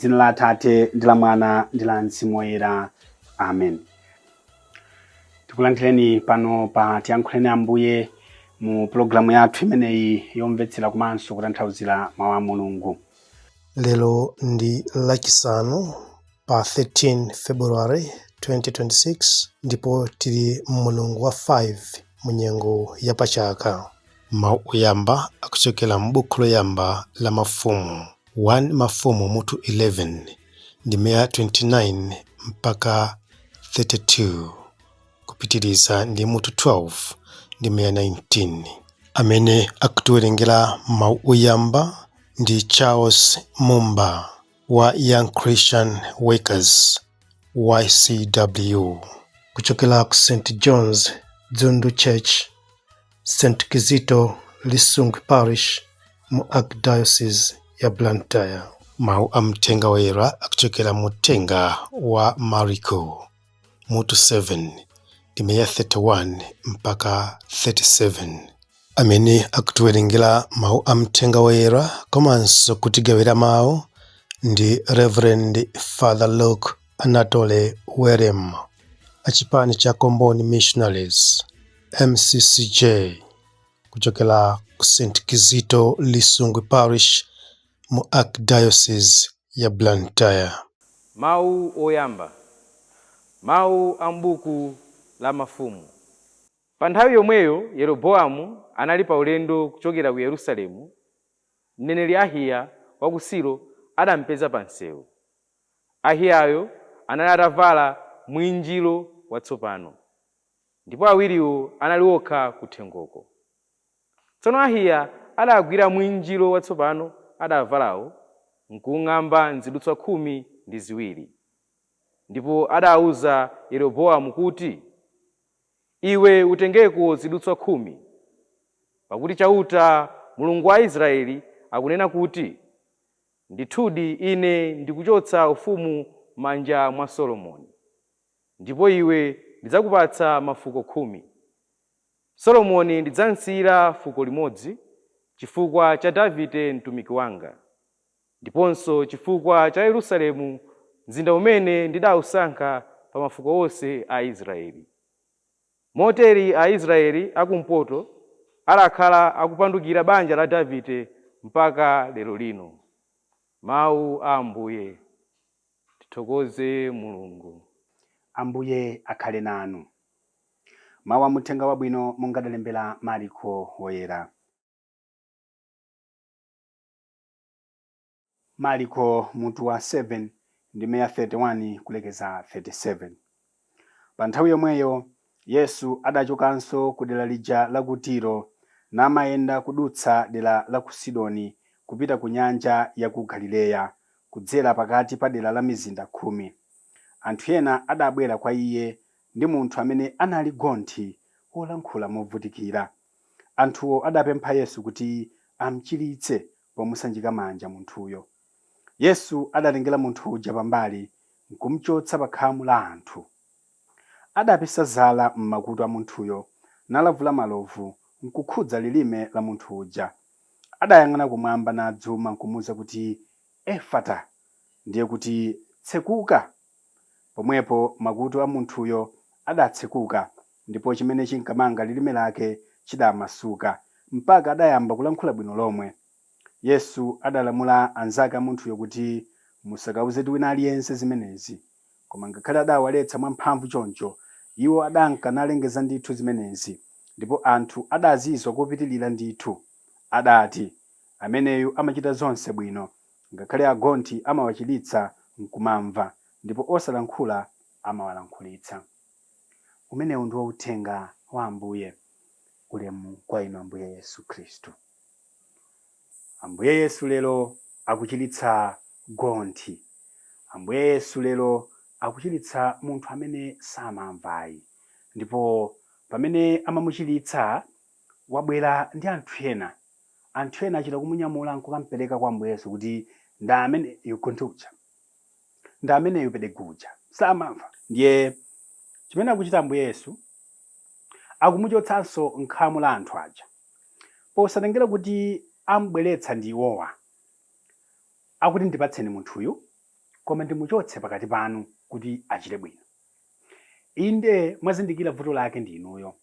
M'dzina la Atate ndi la Mwana ndi la Mzimu Woyera. Amen. Tikulandireni pano pa Tiyankhuleni Ambuye mu programu yathu imeneyi yomvetsera komanso kutanthauzira mawu a Mulungu. Lero ndi lachisanu pa 13 February 2026 ndipo tili mulungu wa 5 munyengo ya pachaka. Mawu oyamba akuchokera m'buku loyamba la Mafumu 1 Mafumu mutu 11 ndi mea 29 mpaka 32 kupitiriza ndi mutu 12 ndi mea 19. Amene akutiwerengera mawu oyamba ndi Charles Mumba wa Young Christian Workers YCW kuchokera ku St. John's Dzundu Church, St. Kizito Lisungu Parish mu Archdiocese ya Blantyre. Mawu amtenga woyera akuchokera mutenga wa Mariko mutu 7 ndi mea 31 mpaka 37. Amene akutiwerengera mawu amtenga woyera komanso kutigawira mawu ndi Reverend Father Luke Anatole Werem achipani cha Komboni Missionaries MCCJ kuchokera ku St. Kizito Lisungu Parish mu Archdiocese ya Blantyre. Mawu oyamba. Mawu a m'buku la Mafumu. Pa nthawi yomweyo Yeroboamu anali pa ulendo kuchokera ku Yerusalemu. Mneneri Ahiya wa ku Silo adampeza pa msewu. Ahiyayo anali atavala mwinjiro watsopano, ndipo awiriwo anali okha kuthengoko. Tsono Ahiya adagwira mwinjiro watsopano adavalawo nkung'amba nzidutswa 12, ndipo adawuza Yeroboamu kuti, iwe utengeko zidutswa 10, pakuti chauta Mulungu wa Israeli akunena kuti, ndithudi ine ndikuchotsa ufumu manja mwa Solomoni, ndipo iwe ndidzakupatsa mafuko 10. Solomoni ndidzamsiyira fuko limodzi chifukwa cha Davide mtumiki wanga, ndiponso chifukwa cha Yerusalemu, mzinda umene ndidawusankha pa mafuko onse a Israeli. Moteri Aisraeli akumpoto adakhala akupandukira banja la Davide mpaka lero lino. Mawu a Ambuye. Tithokoze Mulungu. Ambuye akhale nanu. Mawu amuthenga wabwino mungadalembera Mariko woyera. Mariko mutu wa 7 ndi mea 31 kulekeza 37. Pa nthawi yomweyo Yesu adachokanso ku dera lija la ku Tiro namayenda kudutsa dera la ku Sidoni kupita ku nyanja ya ku Galileya kudzera pakati pa dera la mizinda 10. Anthu ena adabwera kwa iye ndi munthu amene anali gonthi wolankhula movutikira. Anthuwo adapempha Yesu kuti amchiritse pomusanjika manja munthuyo. Yesu adatengera munthu uja pambali nkumuchotsa pa khamu la anthu. Adapisa zala m'makutu a munthuyo nalavula malovu nkukhudza lilime la munthu uja. Adayang'ana kumwamba nadzuma nkumuwuza kuti, Efata, ndiye kuti tsekuka. Pomwepo makutu a munthuyo adatsekuka, ndipo chimene chinkamanga lilime lake chidamasuka mpaka adayamba kulankhula bwino lomwe. Yesu adalamula anzake a munthuyo kuti musakawuzedi wina aliyense zimenezi, koma ngakhale adawaletsa mwamphamvu choncho, iwo adanka nalengeza ndithu zimenezi, ndipo anthu adazizwa kopitilira ndithu. Adati, ameneyu amachita zonse bwino, ngakhale agonthi amawachiritsa nkumamva, ndipo osalankhula amawalankhulitsa. Umenewu ndi uthenga wa Ambuye. Ulemu kwa inu Ambuye Yesu Khristu. Ambuye Yesu lero akuchiritsa gonthi. Ambuye Yesu lero akuchiritsa munthu amene samamvayi, ndipo pamene amamuchiritsa wabwera ndi anthu ena. Anthu ena achita kumunyamula nkukampereka kwa Ambuye Yesu kuti nda amene yugonthi uja, nda amene yupedeka uja, samamva. Ndiye chimene akuchita Ambuye Yesu akumuchotsanso nkhamu la anthu aja, posatengera kuti ambweretsa ndi iwowa. Akuti ndipatseni munthuyu koma ndimuchotse pakati panu kuti achite bwino. Inde mwazindikira vuto lake ndi inuyo,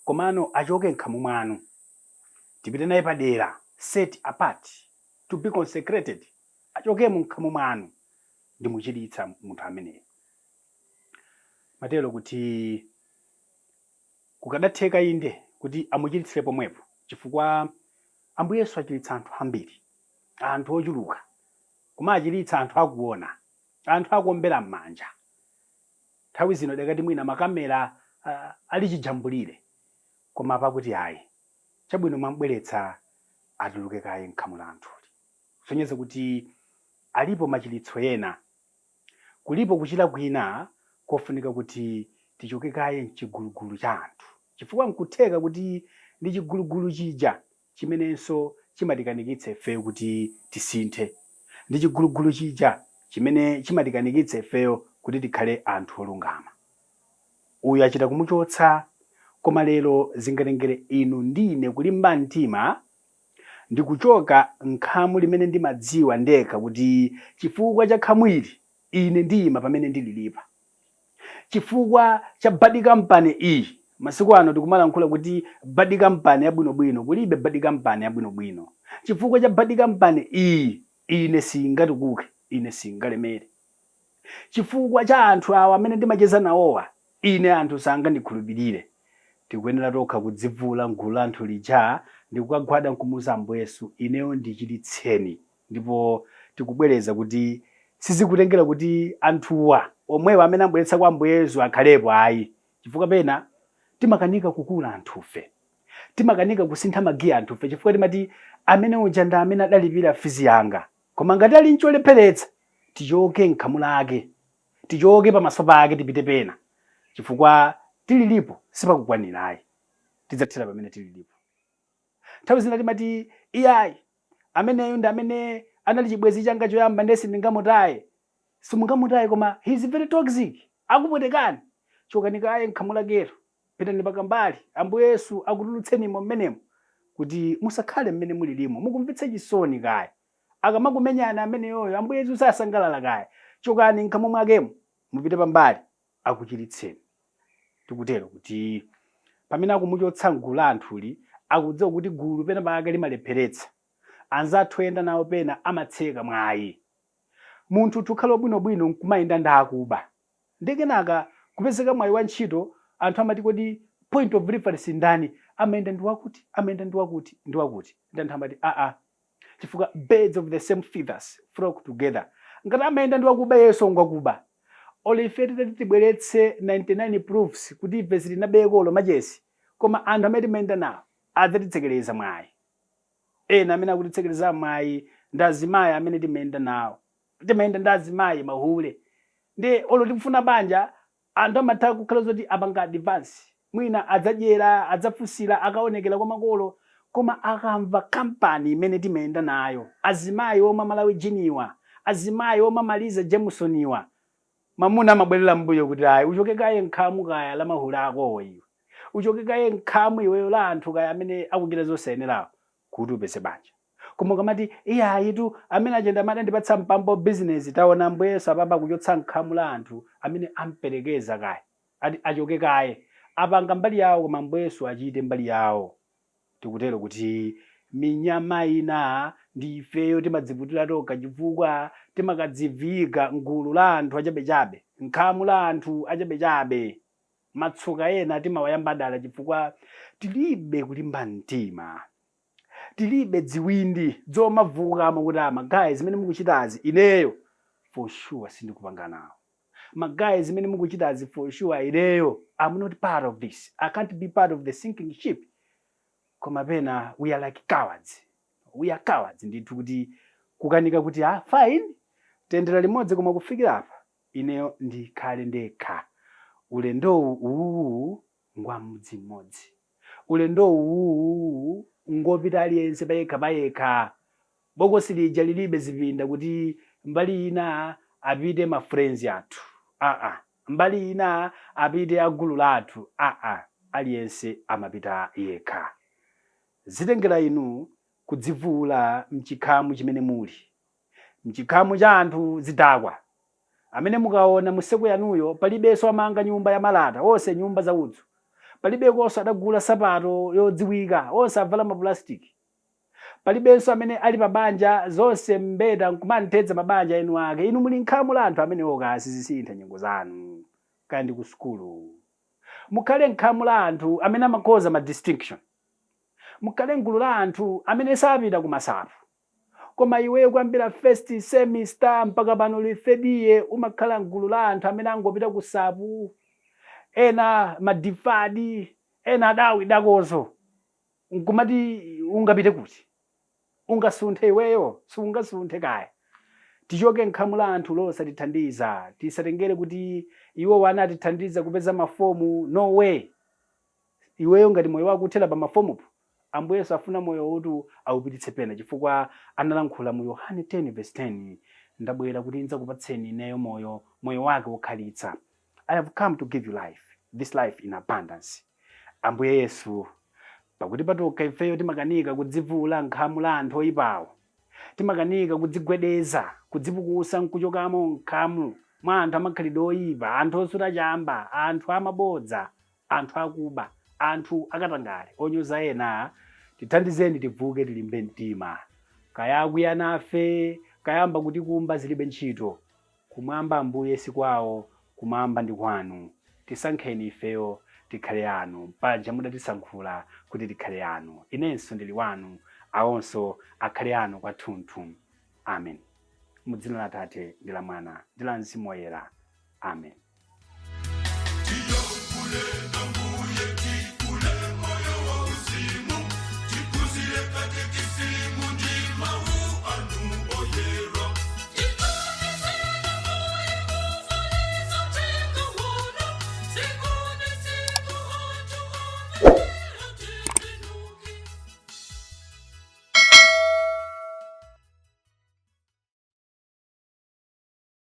komano achoke m'khamu mwanu, tipite naye padera, set apart to be consecrated. Achoke m'khamu mwanu ndimuchiritsa munthu ameneyo. Matero kuti kukadatheka inde kuti amuchiritsire pomwepo, chifukwa Ambuye Yesu achiritsa anthu ambiri, anthu ochuluka, koma achiritsa anthu akuona, anthu akuombera m'manja. Nthawi zino dakati mwina makamera ali chijambulire, koma pakuti ayi chabwino mwambweretsa atuluke kaye m'khamu la anthuli. Sonyeza kuti alipo machiritso ena, kulipo kuchira kwina kofunika kuti tichoke kaye mchigulugulu cha anthu, chifukwa nkutheka kuti ndi chigulugulu chija chimenenso chimatikanikitsa ifeyo kuti tisinthe, ndi chigulugulu chija chimene chimatikanikitsa ifeyo kuti tikhale anthu olungama. Uyu achita kumuchotsa, koma lero zingatengere inu ndine kulimba mtima ndi kuchoka m'khamu limene ndimadziwa ndekha kuti chifukwa cha khamu ili ine ndiyima pamene ndililipa. Chifukwa cha bad company iyi, masiku ano tikumalankhula kuti bad company yabwinobwino, kulibe bad company yabwinobwino. Chifukwa cha bad company iyi ine singatukuke, ine singalemere. Chifukwa cha anthu awa amene ndimacheza nawowa ine anthu sangandikhulupirire. Tikuyenera tokha kudzivula m'gulu la anthu lija ndi kukagwada nkumuza Ambuye Yesu, ineyo ndichiritseni. Ndipo tikubwereza kuti sizikutengera kuti anthuwa omwewa amene ambweretsa kwa Ambuye Yesu akhalepo ayi, chifukwa pena timakanika kukula anthufe, timakanika kusintha magiya anthufe, chifukwa timati amene uja ndi amene adalipira fizi yanga. Koma ngati ali ncholepheretsa, tichoke m'khamu lake, tichoke pamaso pake tipite pena, chifukwa tililipo sipakukwanirayi, tidzathera pamene tililipo. Nthawi zina timati iyayi ameneyo ndi amene anali chibwezi changa choyamba ndesi ndingamutaye. Simungamutaye, koma he is very toxic, akupwetekani. Chokanikaye m'khamu lakero, pitani pakambali, Ambuye Yesu akutulutsenimo mmenemo kuti musakhale mmene mulilimo, mukumvetsa chisoni kaya. Akamakumenyana ameneyoyo Ambuye Yesu sasangalala kaya. Chokani m'khamu mwakemo, mupite pambali, akuchiritseni. Tikutero kuti pamene akumuchotsa m'gulu la anthuli akudziwa kuti gulu pena pake limalepheretsa, anzathu oyenda nawo pena amatseka mwayi. Munthu tukhala bwinobwino nkumayenda ndakuba, ndi kenaka kupezeka mwayi wa ntchito, anthu amati kodi point of reference ndani, amayenda ndi wakuti, amayenda ndi wakuti, ndi wakuti. Ndi anthu amati chifukwa birds of the same feathers flock together. Ngati amayenda ndi wakuba Yesu ngwakuba. Ole ife tibweretse 99 proofs kuti ife sitinabekolo machesi, koma anthu amene timayenda nawo adzatitsekereza mwayi. Ena amene akutitsekereza mwayi ndi azimayi amene timayenda nawo, timayenda ndi azimayi mahule. Ndi olo tikufuna banja, anthu amatha kukhala zoti apanga advance, mwina adzadyera, adzafunsira, akaonekera kwa makolo, koma akamva kampani imene timayenda nayo, azimayi omwe Malawi jiniwa, azimayi omwe Maliza Jamesoniwa, mamuna amabwerera mbuyo kuti ayi uchoke kaye m'khamu kaya la mahule akowo iwe, uchoke kaye m'khamu iweyo la anthu kaya amene akuchita zosayenerawo kuti upeze banja. Koma kamati iyayitu amene achenda amene andipatsa mpambo business, taona Ambuye Yesu apapa kuchotsa m'khamu la anthu amene amperekeza kaya, ati achoke kaye, apanga mbali yawo koma Ambuye Yesu achite mbali yawo. Tikutero kuti minyama ina ndi ifeyo timadzivutira toka chifukwa timakadzivika m'gulu la anthu achabechabe, m'khamu la anthu achabechabe. Matsoka ena timawayamba dala chifukwa tilibe kulimba mtima, tilibe dziwindi zomavuka kuti magayi zimene mukuchitazi ineyo for sure sindikupanga nawo, magayi zimene mukuchitazi for sure ineyo I'm not part of this, I can't be part of the sinking ship. Koma pena we are like cowards, we are cowards. Ndithu kuti kukanika kuti fine tendera limodzi, koma kufikira apa ineyo ndikhale ndekha. Ulendo uwu ngwa mudzi mmodzi, ulendo uwu ngopita aliyense payekha. Bokosi lija lilibe zipinda kuti mbali ina apite ma friends athu, mbali ina apite agulu lathu, aliyense amapita yekha. Zitengera inu kudzivula mchikhamu chimene muli, mchikhamu cha anthu zidakwa amene mukaona museko yanuyo palibenso amanga nyumba ya malata, onse nyumba za udzu. Palibenso adagula sapato yodziwika, onse avala mapulastiki. Palibenso amene ali pabanja zonse mbeta nkumantedza mabanja enu ake. Inu muli nkhamu la anthu amene sizisintha nyengo zanu kandi ku sukulu. Mukhale nkhamu la anthu amene amakhoza ma distinction. Mukhale ngulu la anthu amene sapita ku masapo. Koma iweyo kwambira first semester mpaka pano li third year umakhala ngulu la anthu amene angopita ku sapu. Ena madifadi, ena adawi dakozo. Nkumati ungapite kuti. Ungasunthe iweyo, sungasunthe kaya. Tichoke nkhamu la anthu losatithandiza. Tisatengere kuti iwo wana atithandiza kupeza mafomu. No way. Iweyo ngati moyo wako uthera pa mafomupo. Ambuye Yesu afuna moyo utu awupititse pena chifukwa analankhula mu Yohane 10:10, ndabwera kuti ndidzakupatseni ineyo moyo wake wokhalitsa. I have come to give you life, this life in abundance. Ambuye Yesu, pakuti patoka ifeyo timakanika kudzivula nkhamu la anthu oyipawo. Timakanika kudzigwedeza, kudzipukusa nkuchokamo nkhamu mwa anthu amakhalidwe oyipa, anthu osuta chamba, anthu amabodza, anthu akuba, anthu akatangale, onyoza ena. Tithandizeni tivuke tilimbe mtima. Kaya akwiya nafe, kayamba kuti kumba zilibe ntchito. Kumwamba Ambuye sikwawo, kumwamba ndi kwanu. Tisankheni ifeyo tikhale anu. Paja mudatisankhula kuti tikhale anu. Inenso ndili wanu, awonso akhale anu kwathunthu. Amen. Mu dzina la Atate ndi la Mwana ndi la Mzimu Woyera. Amen.